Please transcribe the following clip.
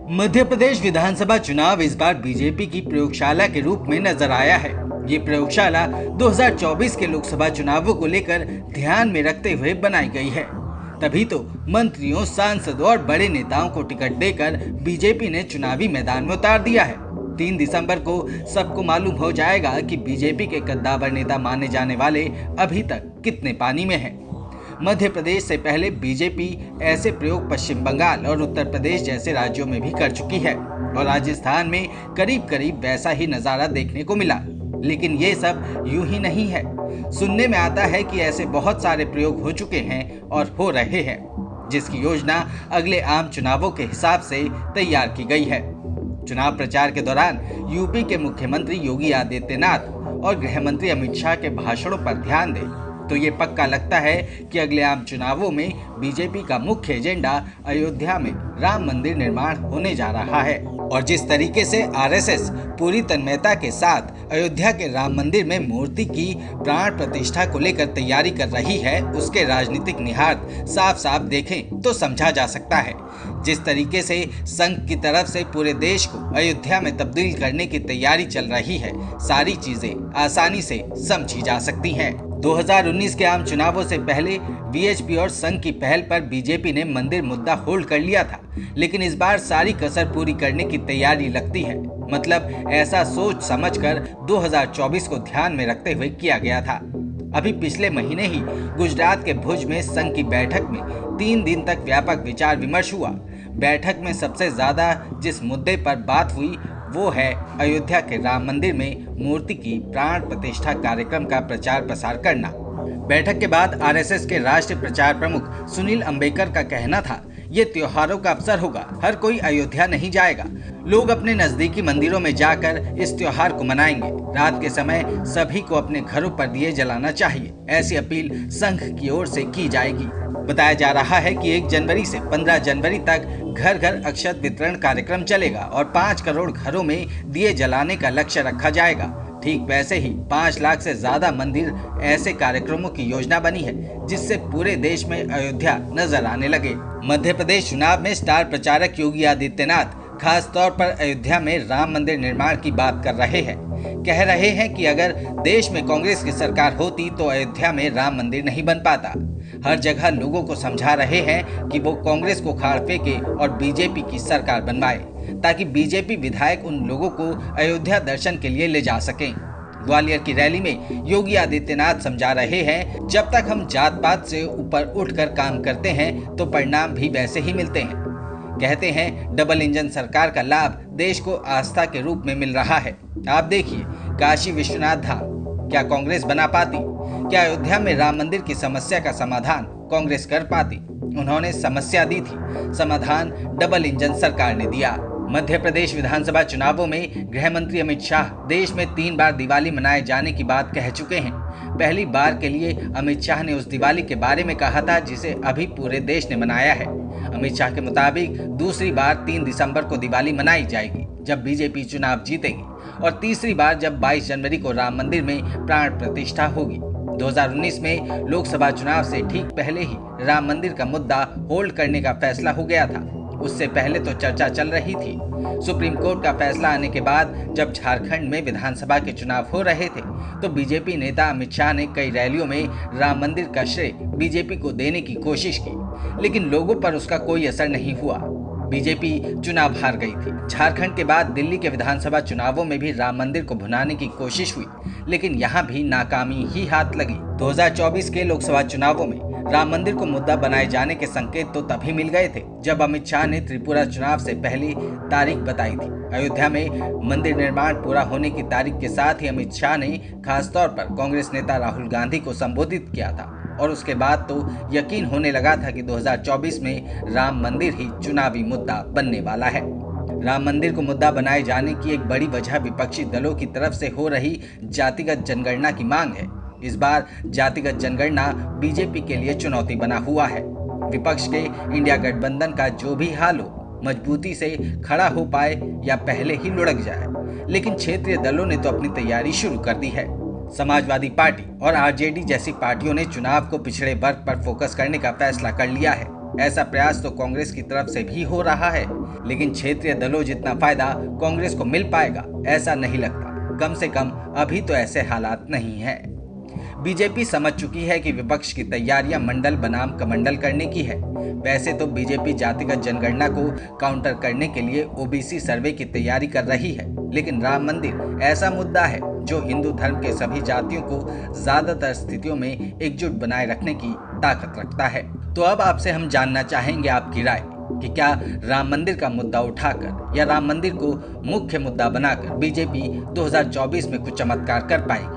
मध्य प्रदेश विधानसभा चुनाव इस बार बीजेपी की प्रयोगशाला के रूप में नजर आया है। ये प्रयोगशाला 2024 के लोकसभा चुनावों को लेकर ध्यान में रखते हुए बनाई गई है। तभी तो मंत्रियों, सांसदों और बड़े नेताओं को टिकट देकर बीजेपी ने चुनावी मैदान में उतार दिया है। 3 दिसंबर को सबको मालूम हो जाएगा कि बीजेपी के कद्दावर नेता माने जाने वाले अभी तक कितने पानी में हैं। मध्य प्रदेश से पहले बीजेपी ऐसे प्रयोग पश्चिम बंगाल और उत्तर प्रदेश जैसे राज्यों में भी कर चुकी है और राजस्थान में करीब करीब वैसा ही नजारा देखने को मिला। लेकिन ये सब यूं ही नहीं है। सुनने में आता है कि ऐसे बहुत सारे प्रयोग हो चुके हैं और हो रहे हैं, जिसकी योजना अगले आम चुनावों के हिसाब से तैयार की गई है। चुनाव प्रचार के दौरान यूपी के मुख्यमंत्री योगी आदित्यनाथ और गृह मंत्री अमित शाह के भाषणों पर ध्यान दें तो ये पक्का लगता है कि अगले आम चुनावों में बीजेपी का मुख्य एजेंडा अयोध्या में राम मंदिर निर्माण होने जा रहा है। और जिस तरीके से आरएसएस पूरी तन्मयता के साथ अयोध्या के राम मंदिर में मूर्ति की प्राण प्रतिष्ठा को लेकर तैयारी कर रही है, उसके राजनीतिक निहितार्थ साफ साफ देखें तो समझा जा सकता है। जिस तरीके से संघ की तरफ से पूरे देश को अयोध्या में तब्दील करने की तैयारी चल रही है, सारी चीजें आसानी से समझी जा सकती हैं। 2019 के आम चुनावों से पहले वीएचपी और संघ की पहल पर बीजेपी ने मंदिर मुद्दा होल्ड कर लिया था, लेकिन इस बार सारी कसर पूरी करने की तैयारी लगती है। मतलब ऐसा सोच समझकर 2024 को ध्यान में रखते हुए किया गया था। अभी पिछले महीने ही गुजरात के भुज में संघ की बैठक में 3 दिन तक व्यापक विचार विमर्श हुआ। बैठक में सबसे ज्यादा जिस मुद्दे पर बात हुई वो है अयोध्या के राम मंदिर में मूर्ति की प्राण प्रतिष्ठा कार्यक्रम का प्रचार प्रसार करना। बैठक के बाद आरएसएस के राष्ट्रीय प्रचार प्रमुख सुनील अंबेकर का कहना था, ये त्योहारों का अवसर होगा, हर कोई अयोध्या नहीं जाएगा, लोग अपने नजदीकी मंदिरों में जाकर इस त्योहार को मनाएंगे। रात के समय सभी को अपने घरों पर दिए जलाना चाहिए, ऐसी अपील संघ की ओर से की जाएगी। बताया जा रहा है कि 1 जनवरी से 15 जनवरी तक घर घर अक्षत वितरण कार्यक्रम चलेगा और 5 करोड़ घरों में दिए जलाने का लक्ष्य रखा जाएगा। ठीक वैसे ही 5 लाख से ज्यादा मंदिर ऐसे कार्यक्रमों की योजना बनी है, जिससे पूरे देश में अयोध्या नजर आने लगे। मध्य प्रदेश चुनाव में स्टार प्रचारक योगी आदित्यनाथ खास तौर पर अयोध्या में राम मंदिर निर्माण की बात कर रहे हैं। कह रहे हैं कि अगर देश में कांग्रेस की सरकार होती तो अयोध्या में राम मंदिर नहीं बन पाता। हर जगह लोगों को समझा रहे हैं कि वो कांग्रेस को खाड़ फेंके और बीजेपी की सरकार बनवाए, ताकि बीजेपी विधायक उन लोगों को अयोध्या दर्शन के लिए ले जा सकें। ग्वालियर की रैली में योगी आदित्यनाथ समझा रहे हैं, जब तक हम जात पात से ऊपर उठकर काम करते हैं तो परिणाम भी वैसे ही मिलते हैं। कहते हैं डबल इंजन सरकार का लाभ देश को आस्था के रूप में मिल रहा है। आप देखिए, काशी विश्वनाथ धाम क्या कांग्रेस बना पाती? क्या अयोध्या में राम मंदिर की समस्या का समाधान कांग्रेस कर पाती? उन्होंने समस्या दी थी, समाधान डबल इंजन सरकार ने दिया। मध्य प्रदेश विधानसभा चुनावों में गृह मंत्री अमित शाह देश में 3 बार दिवाली मनाए जाने की बात कह चुके हैं। पहली बार के लिए अमित शाह ने उस दिवाली के बारे में कहा था जिसे अभी पूरे देश ने मनाया है। अमित शाह के मुताबिक दूसरी बार 3 दिसंबर को दिवाली मनाई जाएगी, जब बीजेपी चुनाव जीतेगी, और तीसरी बार जब 22 जनवरी को राम मंदिर में प्राण प्रतिष्ठा होगी। 2019 में लोकसभा चुनाव से ठीक पहले ही राम मंदिर का मुद्दा होल्ड करने का फैसला हो गया था। उससे पहले तो चर्चा चल रही थी। सुप्रीम कोर्ट का फैसला आने के बाद जब झारखंड में विधानसभा के चुनाव हो रहे थे तो बीजेपी नेता अमित शाह ने कई रैलियों में राम मंदिर का श्रेय बीजेपी को देने की कोशिश की, लेकिन लोगों पर उसका कोई असर नहीं हुआ। बीजेपी चुनाव हार गई थी। झारखंड के बाद दिल्ली के विधानसभा चुनावों में भी राम मंदिर को भुनाने की कोशिश हुई, लेकिन यहाँ भी नाकामी ही हाथ लगी। 2024 के लोकसभा चुनावों में राम मंदिर को मुद्दा बनाए जाने के संकेत तो तभी मिल गए थे जब अमित शाह ने त्रिपुरा चुनाव से पहली तारीख बताई थी। अयोध्या में मंदिर निर्माण पूरा होने की तारीख के साथ ही अमित शाह ने खासतौर पर कांग्रेस नेता राहुल गांधी को संबोधित किया था और उसके बाद तो यकीन होने लगा था कि 2024 में राम मंदिर ही चुनावी मुद्दा बनने वाला है। राम मंदिर को मुद्दा बनाए जाने की एक बड़ी वजह विपक्षी दलों की तरफ से हो रही जातिगत जनगणना की मांग है। इस बार जातिगत जनगणना बीजेपी के लिए चुनौती बना हुआ है। विपक्ष के इंडिया गठबंधन का जो भी हाल हो, मजबूती से खड़ा हो पाए या पहले ही लुढ़क जाए, लेकिन क्षेत्रीय दलों ने तो अपनी तैयारी शुरू कर दी है। समाजवादी पार्टी और आरजेडी जैसी पार्टियों ने चुनाव को पिछड़े वर्ग पर फोकस करने का फैसला कर लिया है। ऐसा प्रयास तो कांग्रेस की तरफ से भी हो रहा है, लेकिन क्षेत्रीय दलों जितना फायदा कांग्रेस को मिल पाएगा ऐसा नहीं लगता। कम से कम अभी तो ऐसे हालात नहीं है। बीजेपी समझ चुकी है कि विपक्ष की तैयारियां मंडल बनाम कमंडल करने की है। वैसे तो बीजेपी जातिगत जनगणना को काउंटर करने के लिए ओबीसी सर्वे की तैयारी कर रही है, लेकिन राम मंदिर ऐसा मुद्दा है जो हिंदू धर्म के सभी जातियों को ज्यादातर स्थितियों में एकजुट बनाए रखने की ताकत रखता है। तो अब आपसे हम जानना चाहेंगे आपकी राय कि क्या राम मंदिर का मुद्दा उठाकर या राम मंदिर को मुख्य मुद्दा बनाकर बीजेपी 2024 में कुछ चमत्कार कर पाएगी।